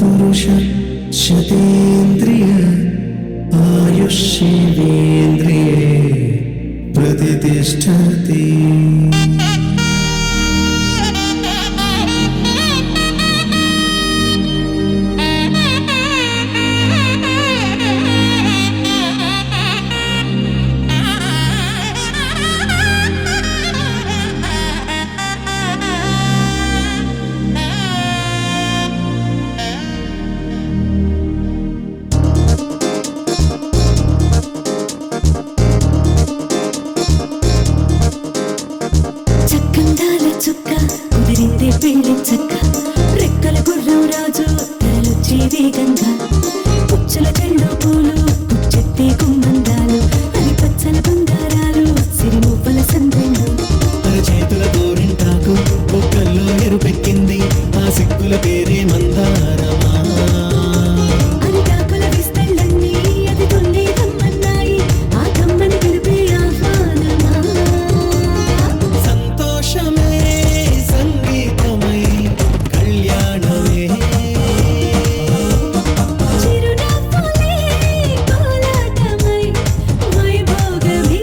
పురుష శతేంద్రియ ఆయుష్యేంద్రియే ప్రతిష్టతి. చుక్క కుదిరిందే పెళ్లి చక్క రెక్కల గుర్రం రాజు తలొచ్చి వేగంగా పుచ్చల చెండు పూలు పుచ్చెత్తే గుమ్మందాలు అది పచ్చల బంగారాలు సిరిమూపల సందెండు చేతుల గోరింటాకు బొక్కల్లో ఎరుపెక్కింది ఆ సిక్కుల పేరే మందారమా. అది కాకుల విస్తళ్ళన్నీ అది తొండే కమ్మన్నాయి ఆ కమ్మని పిలిపే ఆహ్వానమా. సంతోషమే సంగీతమై కళ్యాణమే చిరునవ్వులే కోలాటమై వైభోగమే.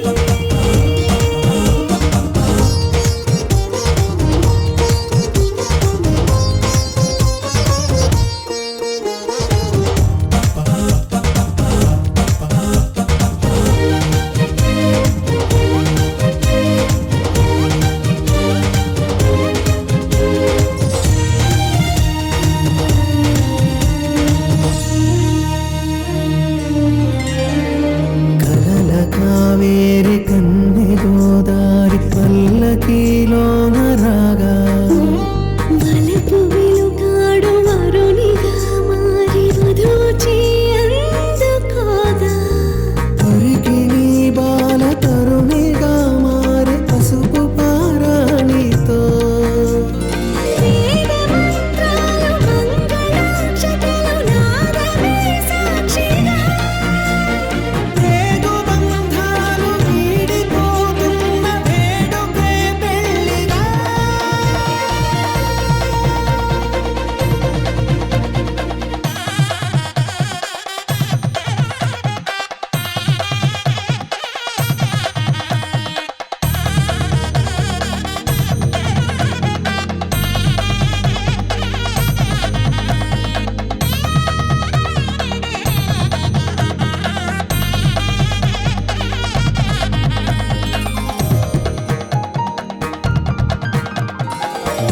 కలల కావేరి కన్నె గోదారి పల్లకీలోన రాగా వలపు వెలుగాడు వరునిగా మారి వధూచి అందుకోగా పరికిణి బాల తరుణిగా మారే పసుపు పారాణితో వేద మంత్రాలు మంగళాక్షతలు నాదమే సాక్షిగా రేగు బంధాలు వీడిపోతున్న వేడుకే పెళ్లిగా.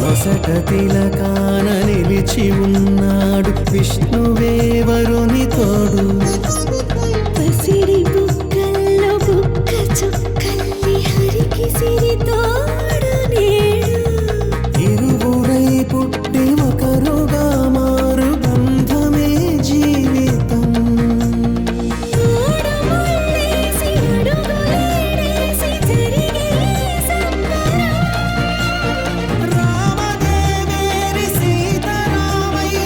వసట తిలకాన నిలిచి ఉన్నాడు విష్ణువే వరుని తోడు. పసిడి బుక్కల్లో బుక్క చుక్కల్లి హరికి సిరి తోడు నేడు ఇరువురై పుట్టి ఒకరుగా మారు బంధమే జీవితం. మూడు ముళ్ళేసి అడుగులేసి జరిగే సంబరం రామదేవేరి సీతారామయ్య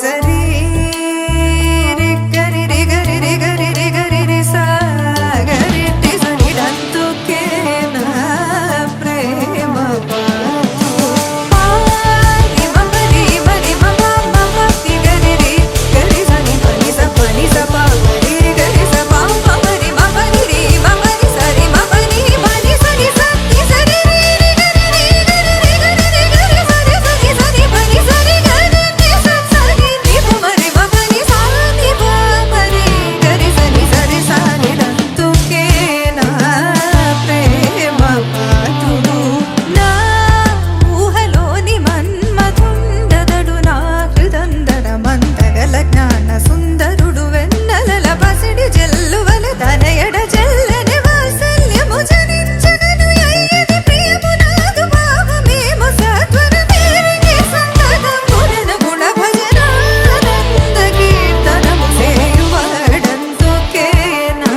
సరి రి గరి రి గరి రి గరి రి గరి రి సా గరి టి సని దంతుకే నా ప్రేమ పారి మమరి మరి మమ మమ తి గరి రి గరి సని పని స పా గరి రి గరి స పా మమరి మమరి రి మమరి సరి మమరి మని సని సతి సరి రి రి గరి రి గరి రి గరి రి గరి సరి సని సని పని సరి గరి ని స సని ని మమరి మమని సని పా మరి గరి సని సరి సని దంతుకే నా ప్రేమ పాతుడు నా ఊహలోని మన్మథుండదడు నా హృదందర మందగల జ్ఞాన సుందరుడు వెన్నెలల పసిడి జల్లువల తనయడ జల్లని వాత్సల్యము జనించగను అయ్యది ప్రియము నాదు భావమేము సత్వరమేరిగి సంతతమున గుణ భజనానంద కీర్తనము సేయువాడందుకే నా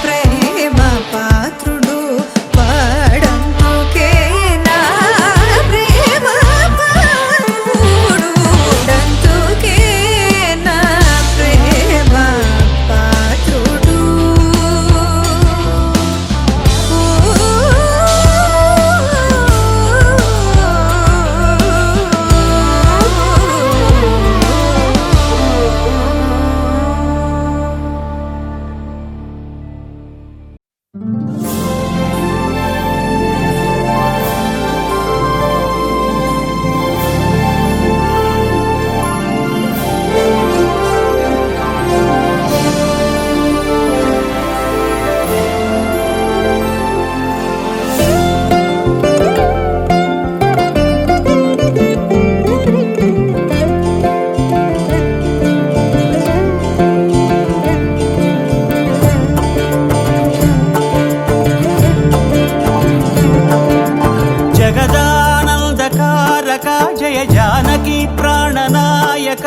ప్రేమ పాత్రుడు వాడందుకే నా ప్రేమ పాత్రుడు డందుకే నా ప్రేమ పాత్రుడు జగదానందకారక జయ జానకి ప్రాణనాయక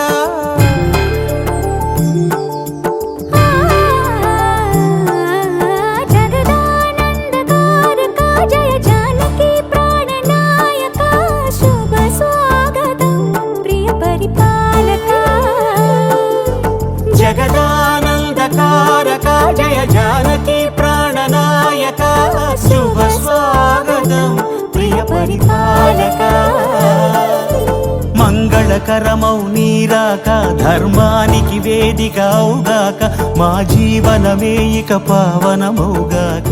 జగదానందకారక జయ జానకి ప్రాణనాయక శుభ స్వాగతం ప్రియ పరిపాలక జగదానందకారక జయ జానకి ప్రాణనాయక శుభ స్వాగతం ప్రియ పరిపాలక మంగళకరమౌ నీరాక ధర్మానికి వేదికవుగాక మా జీవనమే ఇక పావనమౌగాక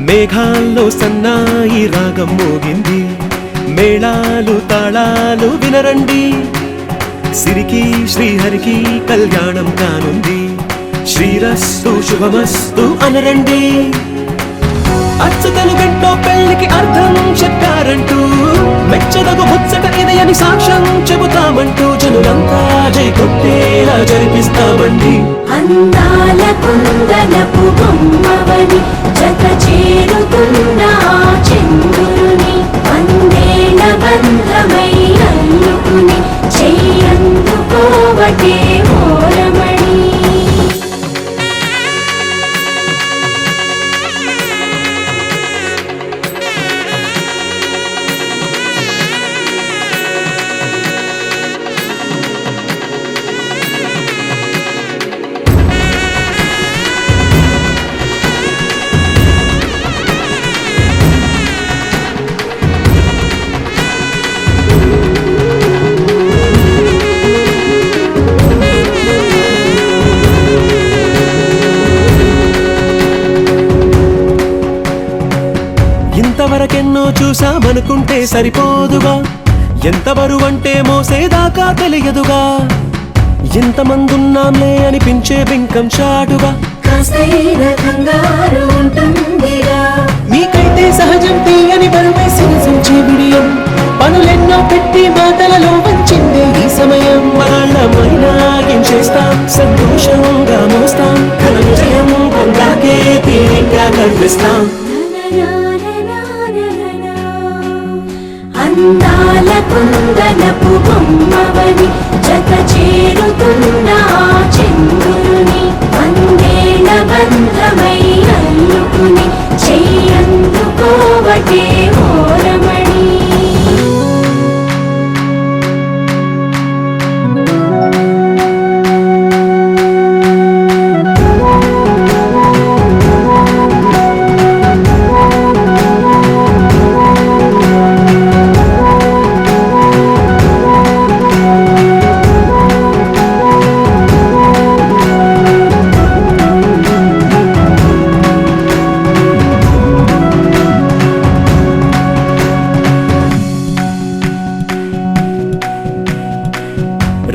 మేఘాల్లో సన్నాయి రాగం మోగింది మేళాలు తాళాలు వినరండి సిరికి శ్రీహరికి కళ్యాణం కానుంది శ్రీరస్తు శుభమస్తు అనరండి అచ్చతలు గంటో పెళ్లికి అర్థం చెప్పారంటూ మెచ్చదగు ముచ్చట ఇది అని సాక్ష్యం చెబుతామంటూ జనులంతా జై కొట్టేలా జరిపిస్తామండి అందాల కుందనపు బొమ్మవని జత చేరుతున్న చంద్రుని వందేళ్ల బంధమై అల్లుకుని చెయ్యందుకోవటే ఓరమణి ఇంతవరకెన్నో చూసామనుకుంటే సరిపోదుగా ఎంత బరువంటే మోసేదాకా తెలియదుగా ఇంతమందున్నాంలే అనిపించే బింకం చాటుగా కాస్తైన కంగారు ఉంటుందిరా మీకైతే సహజం తీయని బరువేసిన సంచే బిడియం పనులెన్నో పెట్టి మాటలలో వంచిందే ఈ సమయం వాళ్ళమైనా ఏం చేస్తాం సంతోషంగా మోస్తాం ఘన విజయం పొందాకే తీరిగ్గా కనిపిస్తాం అందాల కుందనపు బొమ్మవని జత చేరుతున్న చంద్రుని వందేళ్ల బంధమై అల్లుకుని చెయ్యందుకోవటే ఓరమణి.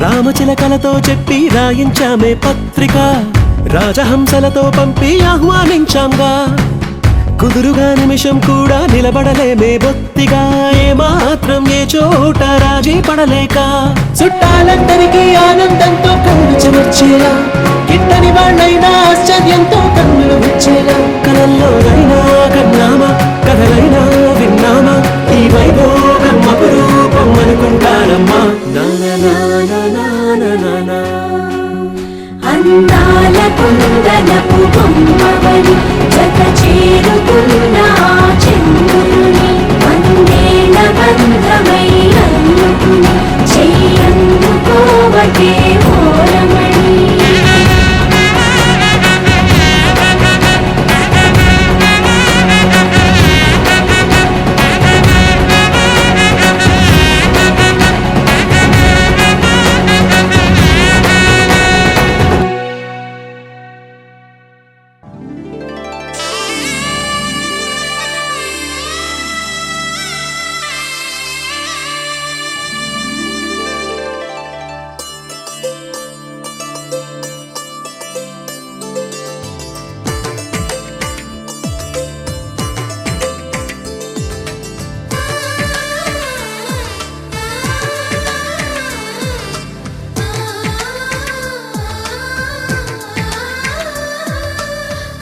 రామచిలకలతో చెప్పి రాయించామే పత్రిక, రాజహంసలతో పంపి ఆహ్వానించాంగా. కుదురుగా నిమిషం కూడా నిలబడలేమే బొత్తిగా, ఏమాత్రం ఏ చోట రాజీ పడలేక. చుట్టాలందరికీ ఆనందంతో కళ్ళు చెమర్చేలా, గిట్టని వాళ్ళైనా ఆశ్చర్యంతో కన్నులు వచ్చేలా. కలల్లోనైనా కన్నామా, కథలైనా విన్నామా, ఈ వైభోగం అపురూపం అనుకుంటానమ్మా. అందాల కుందనపు బొమ్మవని జత చేరుతున్న చంద్రుని వందేళ్ల బంధమై అల్లుకుని చెయ్యందుకోవటే ఓరమణి.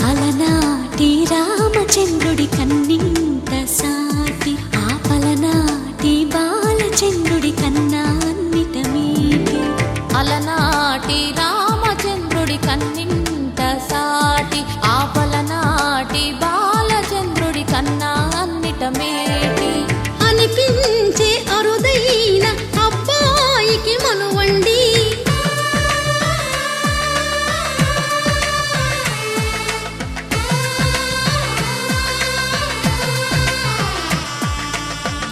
అలనాటి రామచంద్రుడి కన్నింత సాటి, ఆపలనాటి బాలచంద్రుడి కన్నా అన్నిట మీటి. అలనాటి రామచంద్రుడి కన్నింత సాటి, ఆపలనాటి బాలచంద్రుడి కన్నా అన్నిట మేటి. అనిపించే అరుదైన అబ్బాయికి మనువండి,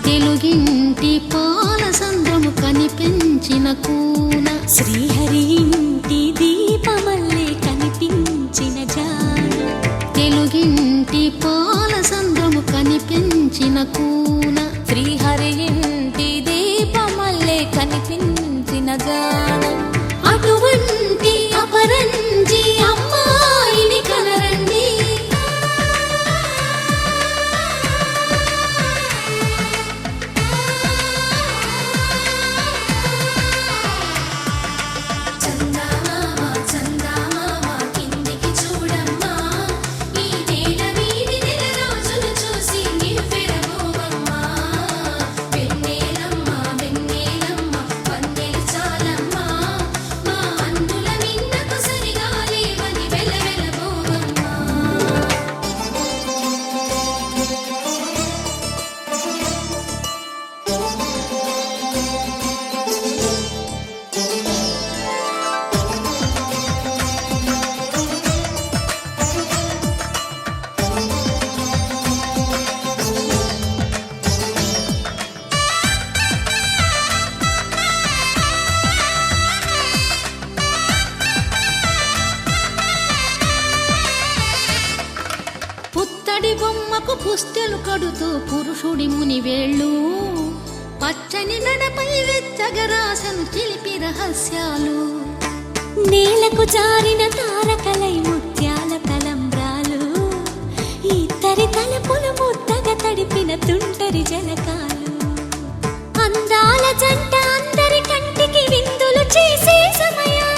తెలుగింటి పాలసంద్రము కనిపించిన కూన, శ్రీహరి ఇంటి దీపమల్లే కనిపించిన జాన. తెలుగింటి పాలసంద్రము కనిపించిన కూన, శ్రీహరి ఇంటి దీపమల్లే కనిపించిన జాన. అటువంటి అపరంజి అమ్మాయిని కనరండి. పుత్తడి బొమ్మకు పుస్తెలు కడుతూ పురుషుడి ముని వేళ్ళు, పచ్చని నడపై వెచ్చగరాసను చిలిపి రహస్యాలు. నేలకు జారిన తారకలై ముత్యాల తలంబ్రాలు, ఇద్దరి తలపులు ముద్దగా తడిపిన తుంటరి జలకాలు. అందాల జంట అందరి కంటికి విందులు చేసే సమయాన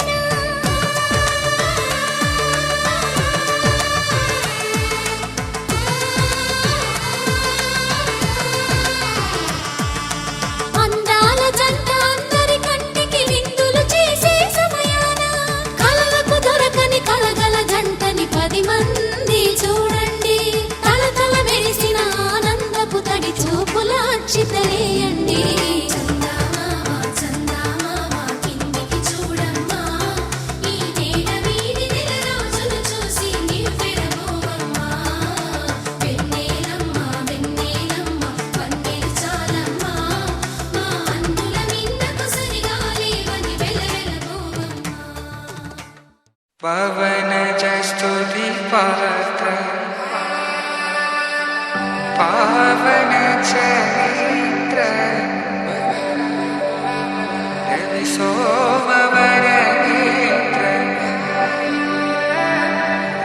పవనజ స్తుతి పాత్ర పావన చరిత్ర రవి సోమవర నేత్ర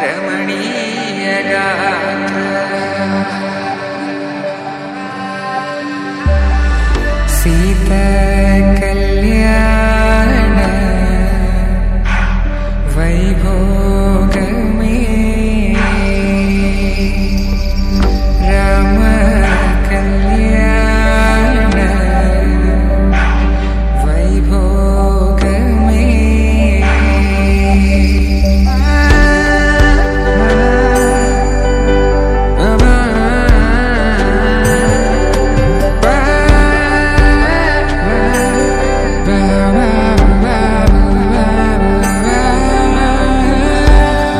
రమణీయ గాత్ర సీతా కళ్యాణ వైభోగమే రామ కళ్యాణ వైభోగమే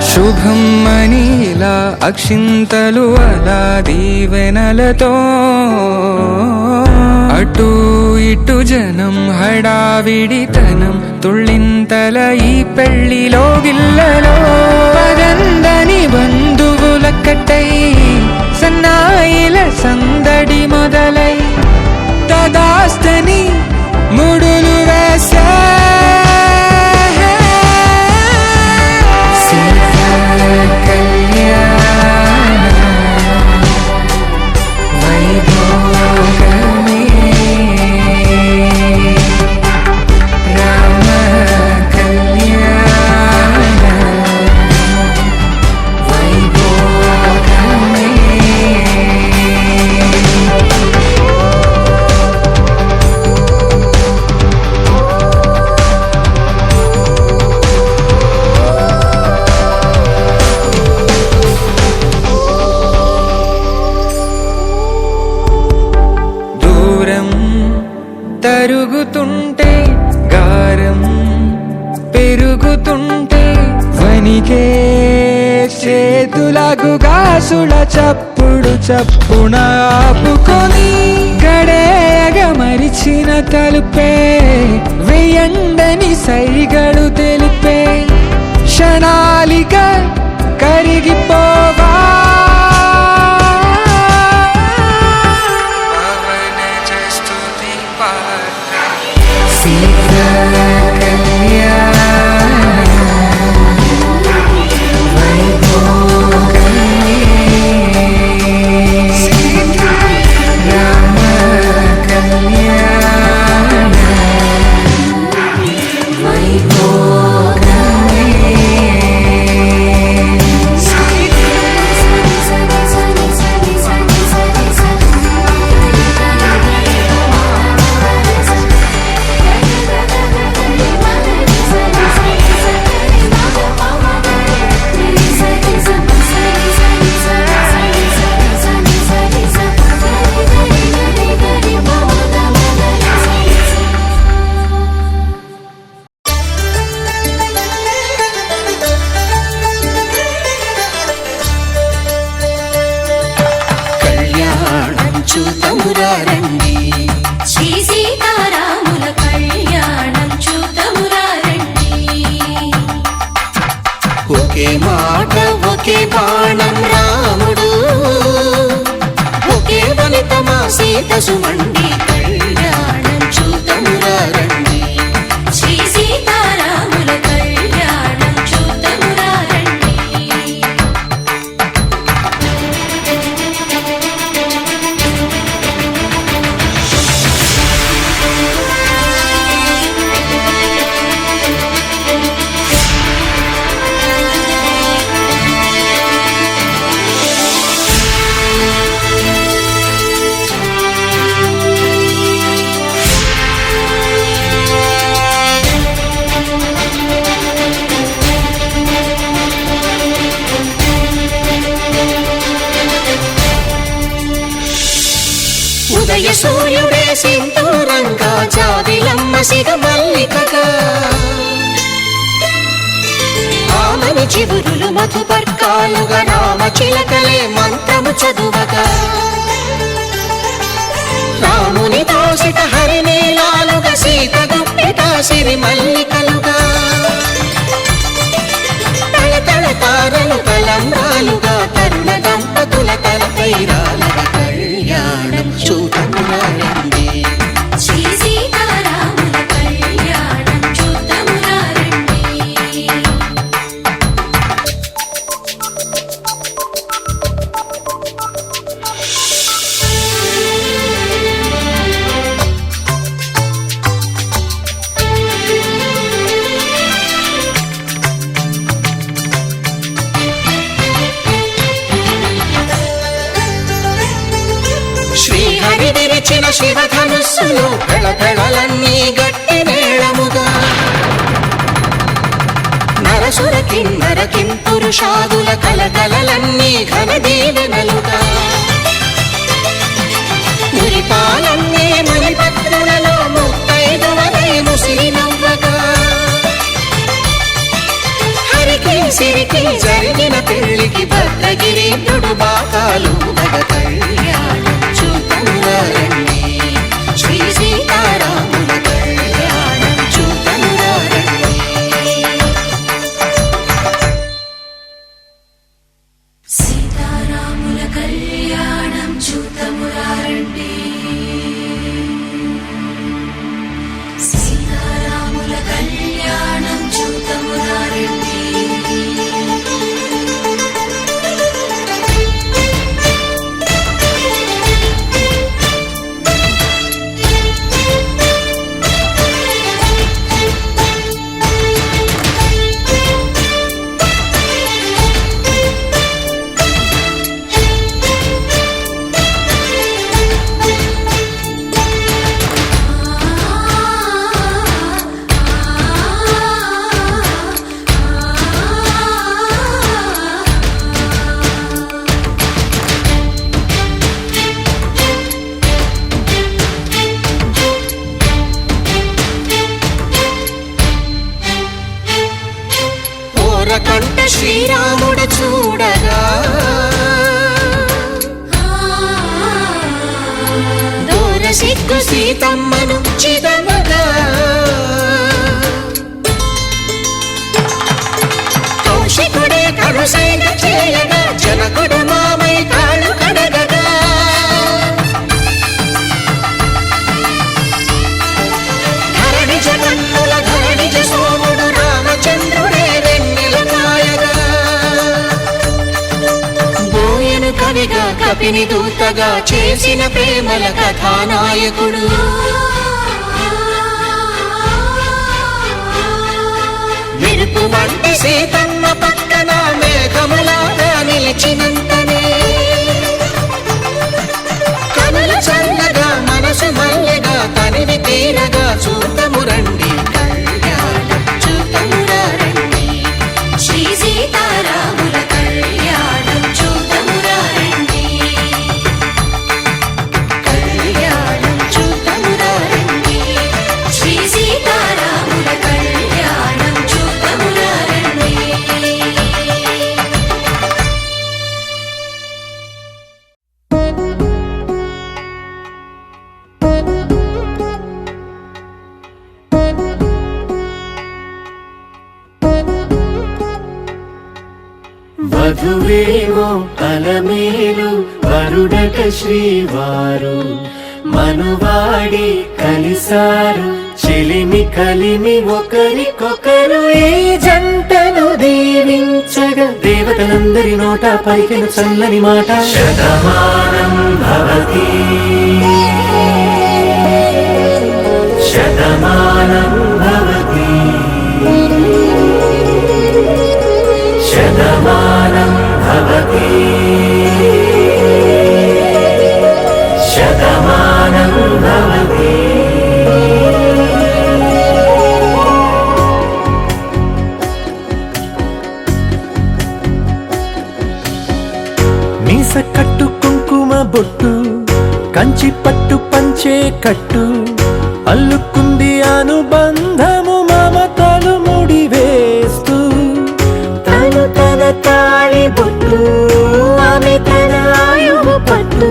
శుభం మనీలా అక్షింతలు అలా దీవెనలతో అటు ఇటు జనం హడావిడితనం తుళ్ళింతల ఈ పెళ్లిలో గిల్లలో పదందని బంధువుల కట్టై సన్నాయిల సందడి మొదలై తదాస్తని ముడులు వేసా తరుగుతుంటే గారం పెరుగుతుంటే వనికే చేతులకు గాసుల చప్పుడు చప్పున ఆపుకొని గడేయగ మరిచిన తలుపే వెయ్యండని సైగడు తెలిపే క్షణాలిక కరిగిపోవా చూతమురారండి శ్రీ సీతారాముల కళ్యాణం చూతమురారండి ఒకే మాట ఒకే బాణం రాముడు ఒకే వనిత మా సీత సుమండి కళ్యాణం చూతమురారండి శ్రీ సీతారాముల కళ్యాణం చూతమురారండి ఉదయ సూర్యుడే సింధూరంగా జాబిలమ్మ సిగ మల్లికగా ఆమని చివురులు మధుపర్కాలుగా రామ చిలకలే మంత్రము చదువగా రాముని దోసిట హరినీలాలుగా సీత గుప్పిట సిరి మల్లికలుగా తలపై రాలగ కళ్యాణం చూతమురారండి. శ్రీ సీతారాముల కళ్యాణం చూద్దామురా రండి. శ్రీహరి విరిచిన శివధనుస్సులో పెళపెళలన్నీ గట్టి మేళముగా నరసుర కిన్నర కింపురుషాదుల కలకలలన్నీ ఘన దీవెనలుగా మురిపాలన్నీ మునిపత్రులలో ముత్తైదువలై ముసిరి నవ్వగా హరికి సిరికి జరిగిన పెళ్లికి భద్రగిరీంద్రుడు బాకాలు గగ కళ్యాణం చూతమురారండి. శ్రీ సీతారాముల కళ్యాణం చూతమురారండి. సీతారాముల కళ్యాణం చూద్దామురా రండి. సీతారాముల కళ్యాణం చూద్దామురా రండి. ఓరకంట శ్రీరాముడు చూడగా దూర సిగ్గు సీతమ్మను చిదమగా కౌశికుడే కరుసైన చేయగా జనకుడు మామై కాళ్ళు కడగగా ధరణి జగన్నుల ధరణిజ సోముడు రామచంద్రుడే వెన్నెల కాయగా బోయను కవిగా కపిని దూతగా చేసిన ప్రేమల కథానాయకుడు మెరుపు వంటి సీతమ్మ పక్కన మేఘములాగా నిలిచినంతనే కనులు చల్లగా మనసు మల్లెగా తనివి తీరగా చూతమురండి కళ్యాణం చూతమురారండి. శ్రీ సీతారాముల కళ్యాణం చూద్దామురా రండి. కళ్యాణం చూతమురారండి. శ్రీ సీతారాముల కళ్యాణం చూద్దామురా రండి. వధువేమో అలమేలు వరుడట శ్రీవారు మనువాడి కలిసారు చెలిమి కలిమి ఒకరికొకరు ఈ జంటను దీవించగా దేవతలందరి నోట పలికిన చల్లని మాట శతమానం భవతి శతమానం భవతి శతమానం భవతి శతమానం భవతి. మీస కట్టు కుంకుమ బొట్టు కంచి పట్టు పంచే కట్టు అల్లుకుంది అనుబంధము మమతలు ముడివేస్తూ తను తన తాళి బొట్టు ఆమె తన ఆయువు పట్టు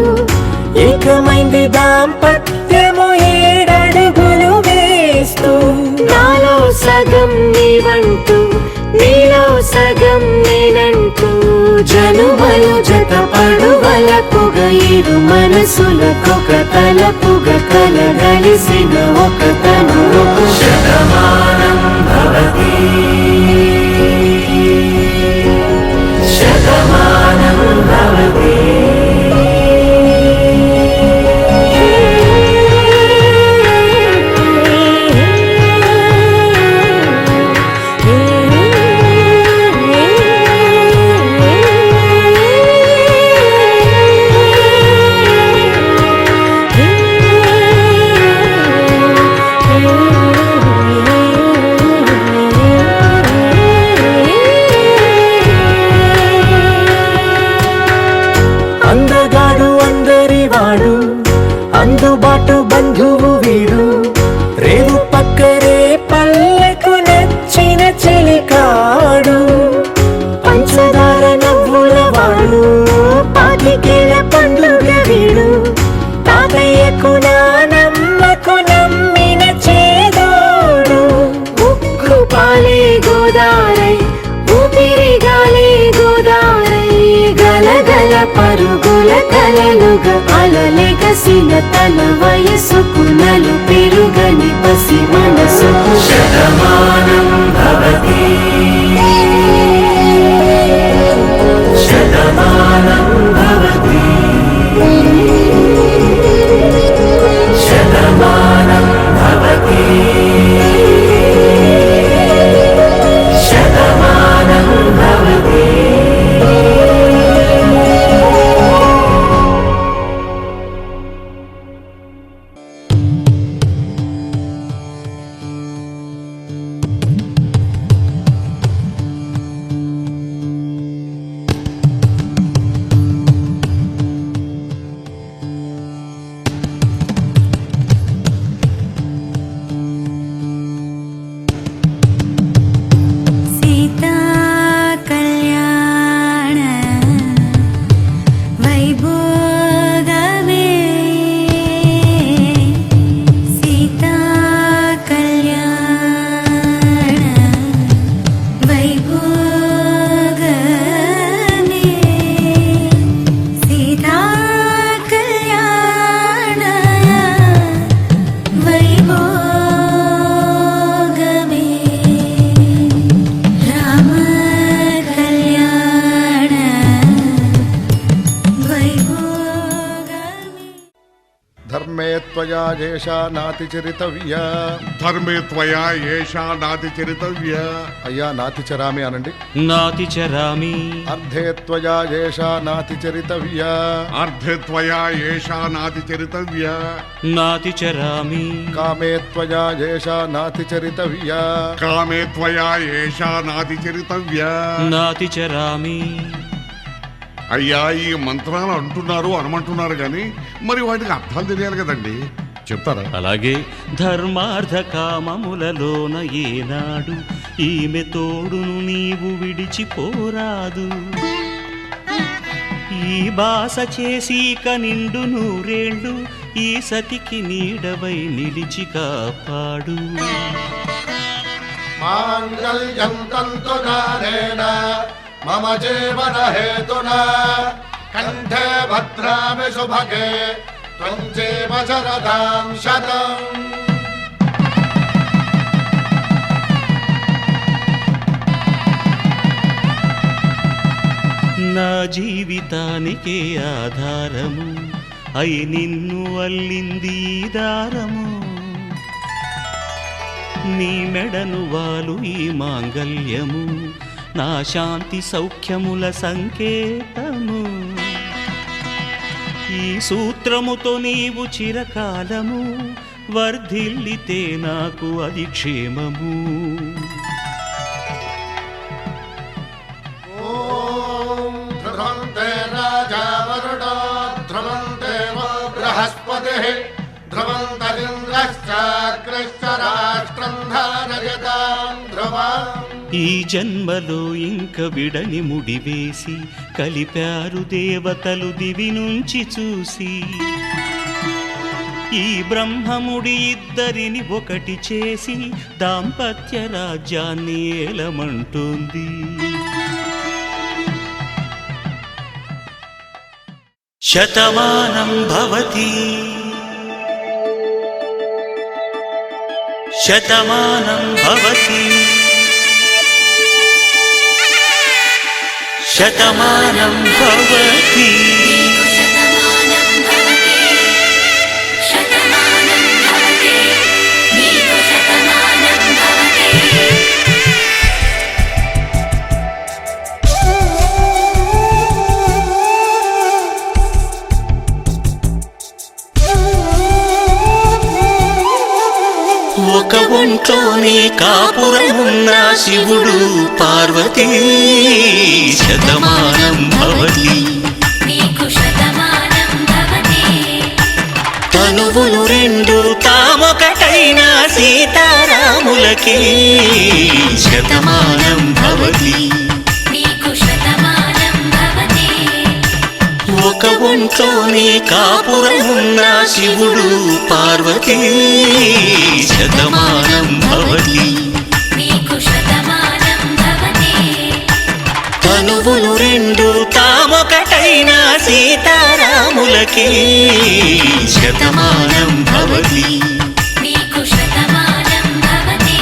ఏకమైంది దాంపత్యము 7 అడుగులు వేస్తూ నాలో సగం నీవంటూ నీలో సగం నేనంటూ జయ తనువలు జత పడువలపుగ ఇరు మనసులకొక తలపుగ కలగలిసిన ఒక తను శతమానం భవతి శతమానం భవతి అందగాడు అందరివాడు అందుబాటు బంధువు వీడు రేవు పక్కరే పల్లెకు నచ్చిన చెలికాడు పంచదార నవ్వుల వాడు పాతికేల పండుగ వీడు తాతయ్యకు నానమ్మకు నమ్మిన చేదోడు ఉక్కు పాలే గోదారై ఊపిరి గాలే గోదారై గలగల పరుగుల కలలుగా అలలెగసిన తన వయసుకు నలు పెరుగని పసి మనసుకు శతమానం భవతి శతమానం భవతి శతమానం భవతి శతమానం భవతి సీతా కళ్యాణ వైభోగమే సీతా కళ్యాణ వైభోగమే సీతా కళ్యాణ వైభోగమే రామ కళ్యాణ వైభోగమే ధర్మే త్వయా ఏషా నాతి చరితవ్య ధర్మే త్వయా ఏషా నాతి చరితవ్య అయ్యా నాతి చరామి అనండి నాతి చరామి అర్ధే త్వయా ఏషా నాతి చరితవ్య అర్ధే త్వయా ఏషా నాతి చరితవ్య నాతి చరామి కామే త్వయా ఏషా నాతి చరితవ్య కామే త్వయా ఏషా నాతి చరితవ్య నాతి చరామి. అయ్యా ఈ మంత్రాలు అంటున్నారు అనమంటున్నారు కానీ మరి వాటికి అర్థాలు తెలియాలి కదండి, చెప్తారా? అలాగే ధర్మార్థ కామములలోన ఏనాడు ఈమె తోడును నీవు విడిచిపోరాదు. ఈ బాస చేసి కనిండు నూరేళ్ళు ఈ సతికి నీడవై నిలిచి కాపాడు. మాంగళ్యం తంతునానేన మమ జీవన హేతునా కంఠే భద్రామి శుభగే త్వం జీవ శరదాం శతం. నా జీవితానికే ఆధారము అయి నిన్ను అల్లింది ఈ దారము. నీ మెడను వాలు ఈ మాంగల్యము నా శాంతి సౌఖ్యముల సంకేతము. ఈ సూత్రముతో నీవు చిరకాలము వర్ధిల్లితే నాకు అది క్షేమము. ఓం ధ్రువంతే రాజా వరుణో ధ్రువంతే వో బృహస్పతిః ధ్రువంతరింద్రశ్చాగ్రశ్చ రాష్ట్రం ధారయతాం ధ్రువం. ఈ జన్మలో ఇంక విడని ముడివేసి కలిపారు దేవతలు దివి నుంచి చూసి. ఈ బ్రహ్మముడి ఇద్దరిని ఒకటి చేసి దాంపత్య రాజ్యాన్ని ఏలమంటుంది. శతమానం భవతి శతమానం భవతి శతమానం భవతి శతమానం భవతి శతమానం భవతి నీకు శతమానం భవతి ఒక ఒంట్లోనే కాపురమున్న శివుడు పార్వతీ శతమానం భవతి నీకు శతమానం భవతి తనువులు రెండు తామొకటైన సీతారాములకి శతమానం భవతి నీకు శతమానం భవతి ఒక ఒంట్లోనే కాపురమున్న శివుడు పార్వతీ శతమానం భవతి నీకు శతమానం భవతి తనువులు రెండు తామొకటైన సీతారాములకి శతమానం భవతి నీకు శతమానం భవతి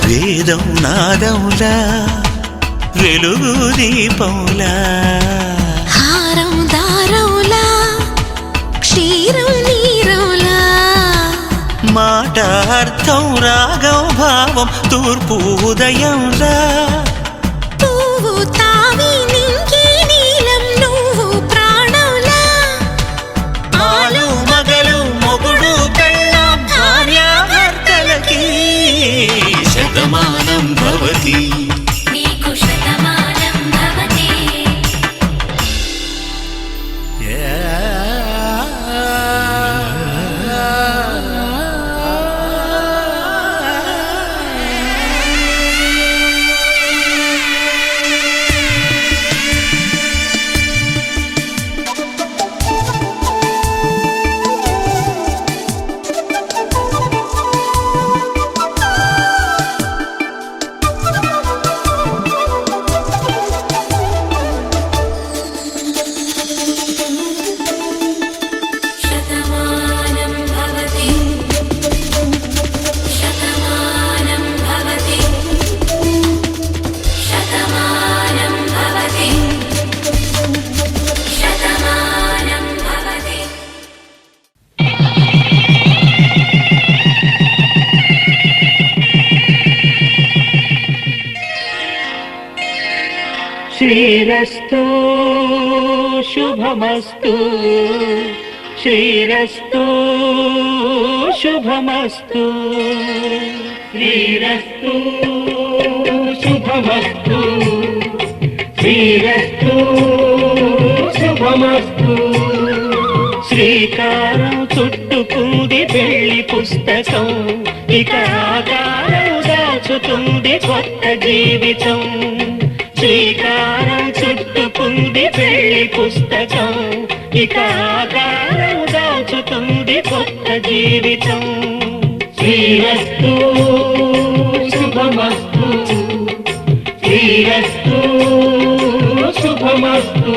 వేదం నాదములా వెలుగు దీపములా హారం దారవులా క్షీరం నీరవులా మాట అర్థం రాగం భావం తూర్పు ఉదయంలా పువ్వు తావి నింగి నీలం నువ్వు ప్రాణంలా ఆలు మగలు మొగుడు కళ్ళ భార్యాభర్తలకి శతమానం భవతి నీకు శతమానం భవతి శతమానం భవతి శతమానం భవతి శతమానం భవతి శతమానం భవతి శ్రీరస్తు శుభమస్తు శ్రీరస్తు శుభమస్తు శ్రీరస్తు శుభమస్తు శ్రీరస్తు శుభమస్తు శ్రీకారం చుట్టుకుంది పెళ్లి పుస్తకం ఇక ఆకారం దాచుతుంది కొత్త జీవితం శ్రీకారం చుట్టుకుంది పెళ్లి పుస్తకం ఇక ఆకారం దాచుతుంది కొత్త జీవితం శ్రీరస్తు శుభమస్తు శ్రీరస్తు శుభమస్తు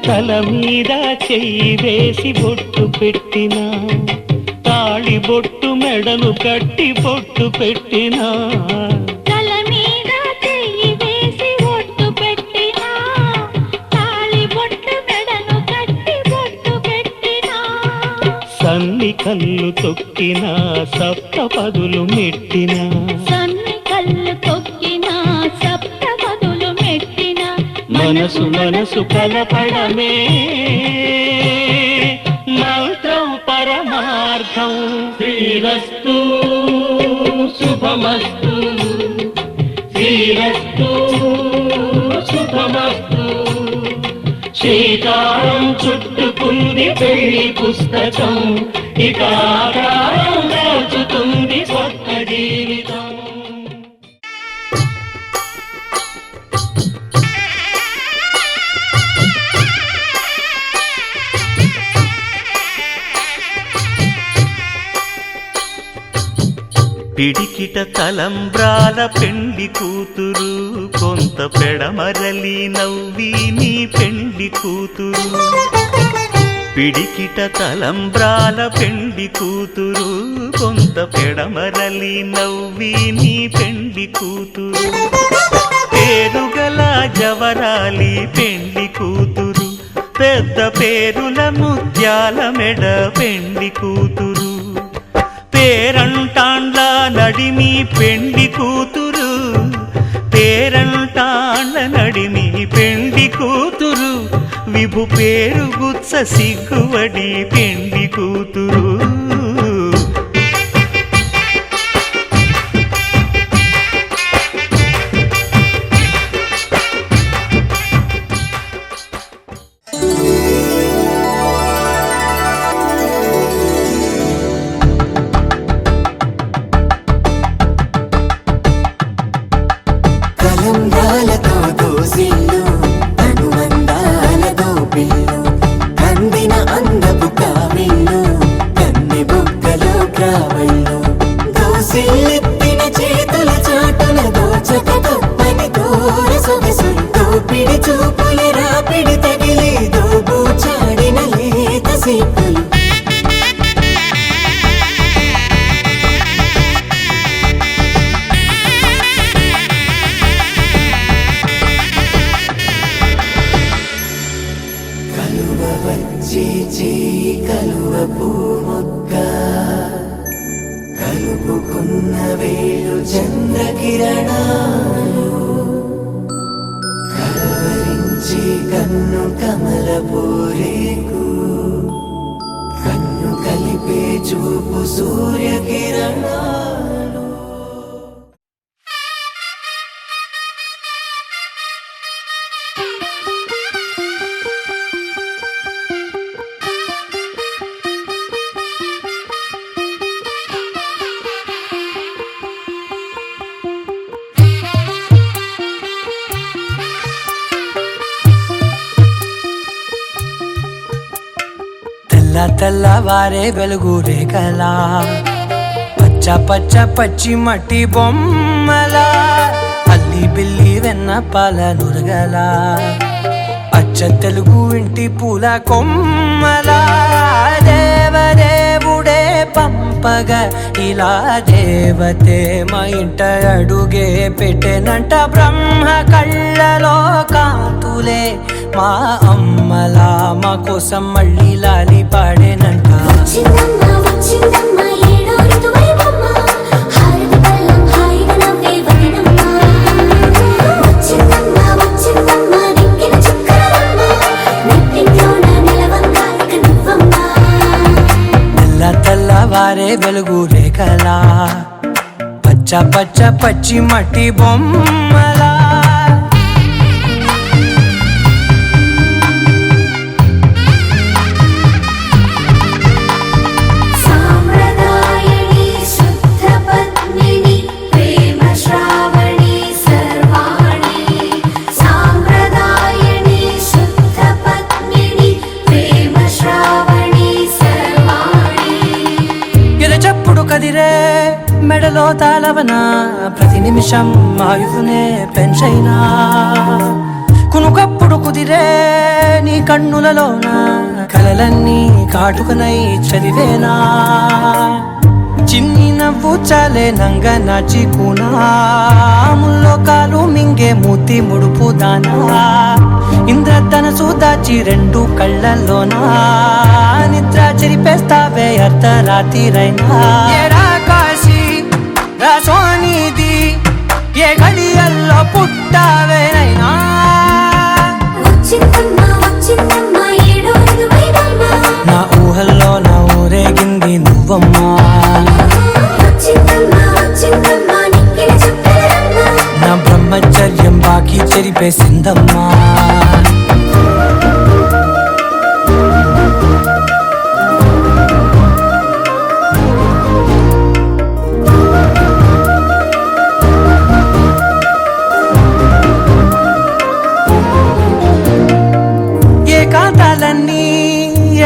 తల మీద చెయ్యి వేసి బొట్టు పెట్టినా తాళి బొట్టు మెడలు కట్టి బొట్టు పెట్టినా తల మీద చెయ్యి వేసి ఒట్టు సన్ని కళ్ళు తొక్కిన సప్తపదులు మెట్టిన సన్ని కళ్ళు తొక్కిన సప్తపదులు మెట్టిన మనసు మనసు కలపడమే మంత్రం పరమార్థం. శ్రీరస్తు శుభమస్తు, శ్రీరస్తు శుభమస్తు. శ్రీకారం చుట్టుకుంది పెళ్లి పుస్తకం, ఇక ఆకారం దాచుతుంది కొత్త జీవితం. పిడికిట తలంబ్రాల పెండ్లి కూతురు, కొంత పెడమరలి నవ్వి నీ పెండ్లి కూతురు. పిడికిట తలంబ్రాల పెండ్లి కూతురు, కొంత పెడమరలి నవ్వి నీ పెండ్లి కూతురు. పేరుగల జవరాలి పెండ్లి కూతురు, పెద్ద పేరుల ముత్యాల మెడ పెండ్లి కూతురు. పేరంటాండ్ల నడిమి పెండ్లి కూతురు, పేరంటాండ్ల నడిమి పెండ్లి కూతురు. విభు పేరు గుత్స సిగ్గువడి పెండ్లి కూతురు. కలంబ్రాలతో దోసిల్లు, అనుబంధాలతో పిల్లు, కందిన అందపు కావిళ్ళు, కన్నె బుగ్గలో గ్రావళ్ళు. దోసిల్లెత్తిన చేతుల చాటుల దోచక తప్పని దూర సొగసులు, దోపిడి చూపుల రాపిడి తగిలి దోబూచాడిన లేత సీపులు. కలువ పూముక్క, కలుపుకున్న వేలు చంద్రకిరణాలు, కలవరించి కన్ను కమల పూరేకు, కన్ను కలిపే చూపు సూర్యకిరణాలు. తెల్లవారే వెలుగు రేఖలా, పచ్చ పచ్చ పచ్చి మట్టి బొమ్మలా, అల్లి బిల్లి వెన్న పాల నురగలా, అచ్చ తెలుగు ఇంటి పూల కొమ్మలా. దేవదేవుడే పంపగా ఇలా దేవతే మా ఇంట అడుగే పెట్టెనంట. బ్రహ్మ కళ్ళలో కాంతులే మా అమ్మలా, మా కోసం మళ్ళీ లాలి పాడేనంట. తెల్లవారే వెలుగు రేఖలా, పచ్చ పచ్చ పచ్చి మట్టి బొమ్మలా. కదిరే మెడలో తాళవన, ప్రతి నిమిషం ఆయువునే పెంచైనా. కునుకప్పుడు కుదిరే నీ కన్నులలోన, కలలన్నీ కాటుకనై చదివేనా. చిన్ని నవ్వు ముచ్చాలే నంగ నాచి ముల్లోకాలు మింగే మూతి ముడుపు దానా ఇంద్రధనసు దాచి రెండు కళ్ళల్లోనా నిద్ర చెరిపేస్తావే అర్ధరాత్రిరైనా ఏరా కాశీ రా సోనిది ఏ గడియల్లో పుట్టావేనైనా వచ్చిందమ్మా వచ్చిందమ్మా ఏడో ఋతువైనమ్మా నా ఊహల్లో నా ఊరేగింది నువ్వమ్మా వచ్చిందమ్మా వచ్చిందమ్మా నిక్కిన చుక్కలమ్మా నా బ్రహ్మచర్యం బాకీ చెరిపేసిందమ్మా ఏకాంతాలన్నీ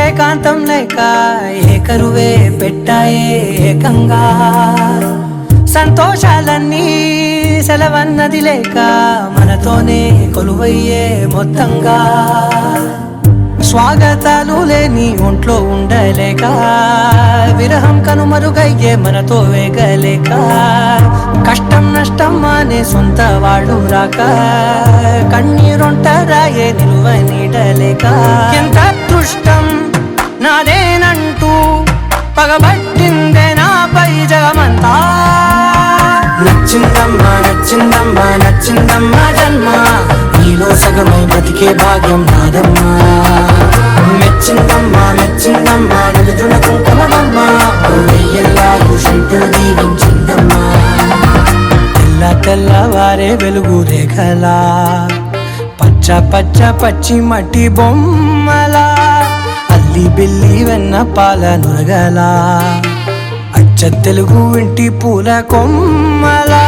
ఏకాంతం లేక ఏకరువే పెట్టాయే ఏకంగా సంతోషాలన్నీ సెలవన్నది లేక మనతోనే కొలువయ్యే మొత్తంగా స్వాగతాలు లేని ఒంట్లో ఉండలేక విరహం కనుమరుగయ్యే మనతో వేగలేక కష్టం నష్టం అనే సొంత వాళ్ళు రాక కన్నీరొంటరాయే నిలువ నీడలేక ఎంత అదృష్టం నాదేనంటూ పగబట్టిందే నాపై జగమంతా నచ్చిందమ్మా నచ్చిందమ్మా నచ్చిందమ్మా జన్మ నీలో సగమై బతికే భాగ్యం నాదమ్మా మెచ్చిందమ్మా మెచ్చిందమ్మా నిలుచున కుంకుమమ్మా వెయ్యల్లాగు శంకులు దీవించిందమ్మా తెల్ల తెల్లవారే వెలుగు రేఖలా పచ్చ పచ్చ పచ్చి మట్టి బొమ్మలా అల్లి బిల్లి వెన్న పాల నురగలా అచ్చ తెలుగు ఇంటి పూల కొమ్మలా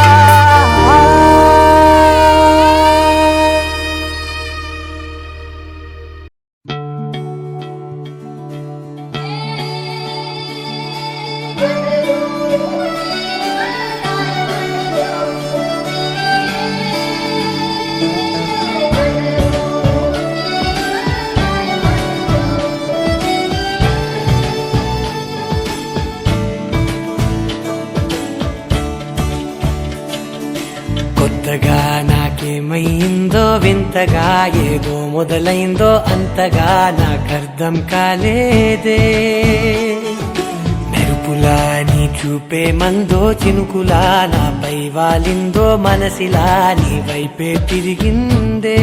కొత్తగా నాకేమైందో వింతగా ఏదో మొదలైందో అంతగా నాకర్థం కాలేదే మెరుపులా నీ చూపే మందో చినుకులా నాపై వాలిందో మనసిలా నీ వైపే తిరిగిందే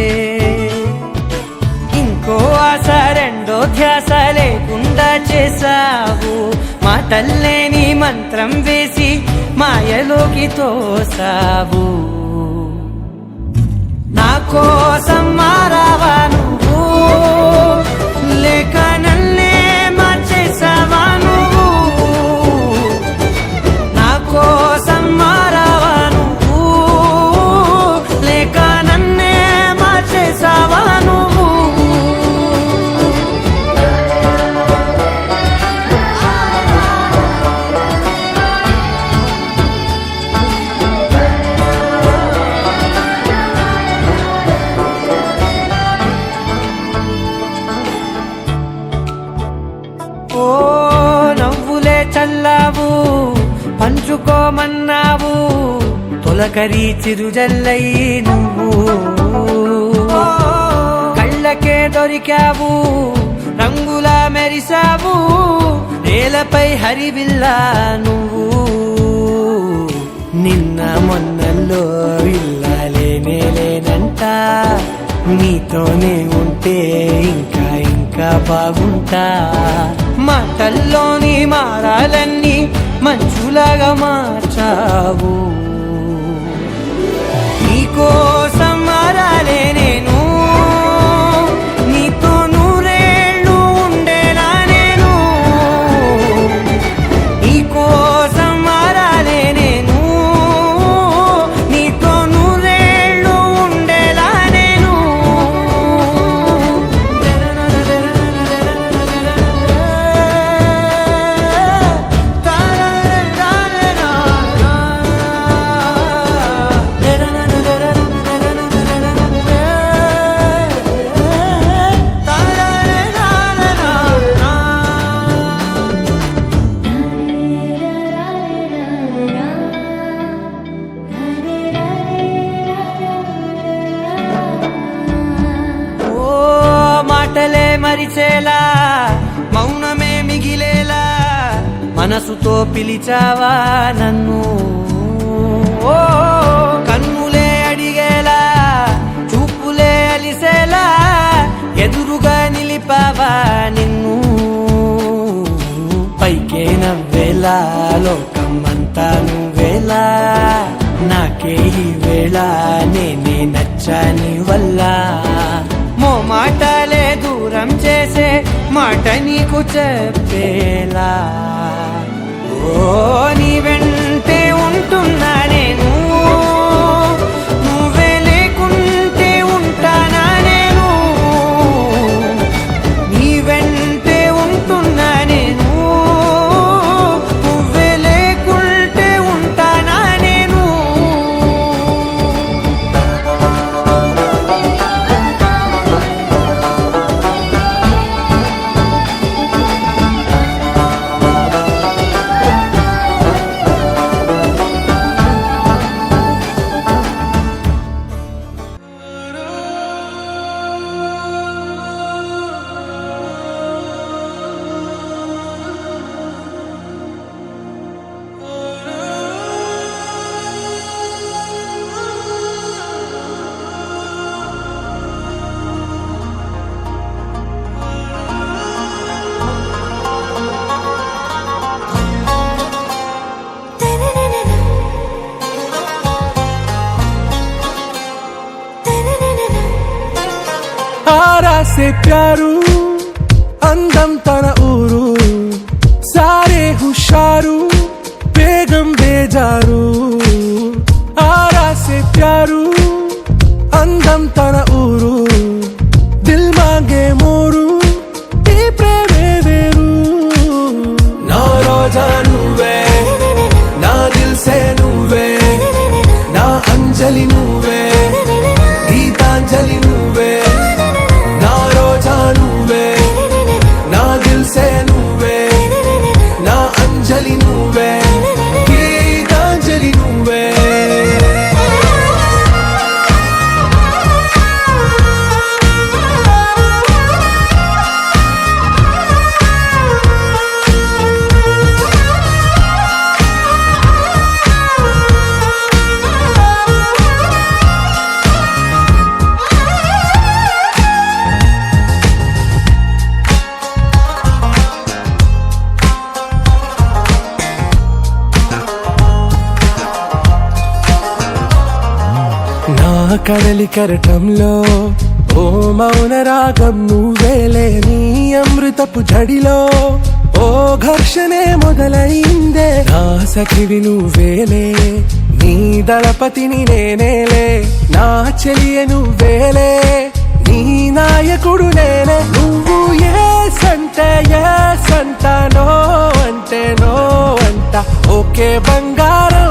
ఇంకో ఆశ రెండో ధ్యాస లేకుండా చేసావు మాటల్లే నీ మంత్రం వేసి మాయలోకి తోసావు నా కోసం మారావా నువ్వు లేక నన్నే మార్చేసావా నువ్వు నా కోసం మారావా నువ్వు లేక నన్నే మార్చేసావా నువ్వు ఓ నవ్వులే చల్లావు పంచుకోమన్నావు తొలకరి చిరుజల్లై నువ్వు కళ్ళకే దొరికావు రంగులా మెరిసావు నేలపై హరివిల్లా నువ్వు నిన్న మొన్నల్లో ఇల్లాలేనే లేనంట నీతోనే ఉంటే ఇంకా ఇంకా బాగుంటా మాటల్లోని మారాలన్నీ మంచులాగా మార్చావు నీకోసం మారాలే నేను నీతో నూరేళ్ళు ఉండేలా నేను నీకోసం మారాలే నేను నీతో నూరేళ్ళు ఉండేలా నేను మరిచేలా మౌనమే మిగిలేలా మనసుతో పిలిచావా నన్ను ఓ కన్నులే అడిగేలా చూపులే అలిసేలా ఎదురుగా నిలిపావా నిన్ను పైకే నవ్వేలా లోకమంతా నువ్వేలా నాకే ఈ వేళ నేనే నచ్చాని వల్ల మో మాటలే దూరం చేసే మాట నీకు చెప్పేలా ఓ నీ వెంటే ఉంటున్నా నేను నువ్వే లేకుంటే ఉంటానా నేను నీ వెంటే ఉంటున్నా నేను నువ్వే లేకుంటే ఉంటానా నేను आरा से प्यारू అందం తన ఊరు సారే హుషారు బేగం బేజారు ఆరా से प्यारू అందం తన ఊరు దిల్ మాంగే మోరు ఈ ప్రేమే వేరు నా రోజా నువ్వే నా దిల్ సే నువ్వే నా అంజలి నువ్వే గీతాంజలి నువ్వే నా రోజా నువ్వే నా దిల్ సే నువ్వే నా అంజలి నువ్వే గీతాంజలి నువ్వే కడలి కరటంలో ఓ మౌన రాగం నువ్వేలే నీ అమృతపు జడిలో ఓ ఘర్షణే మొదలైందే నా సఖివి నువ్వేలే నీ దళపతిని నేనేలే నా చెలియ నువ్వేలే నీ నాయకుడు నేనే నువ్వు ఏ సంట నో అంటే నో అంట ఓకే బంగారం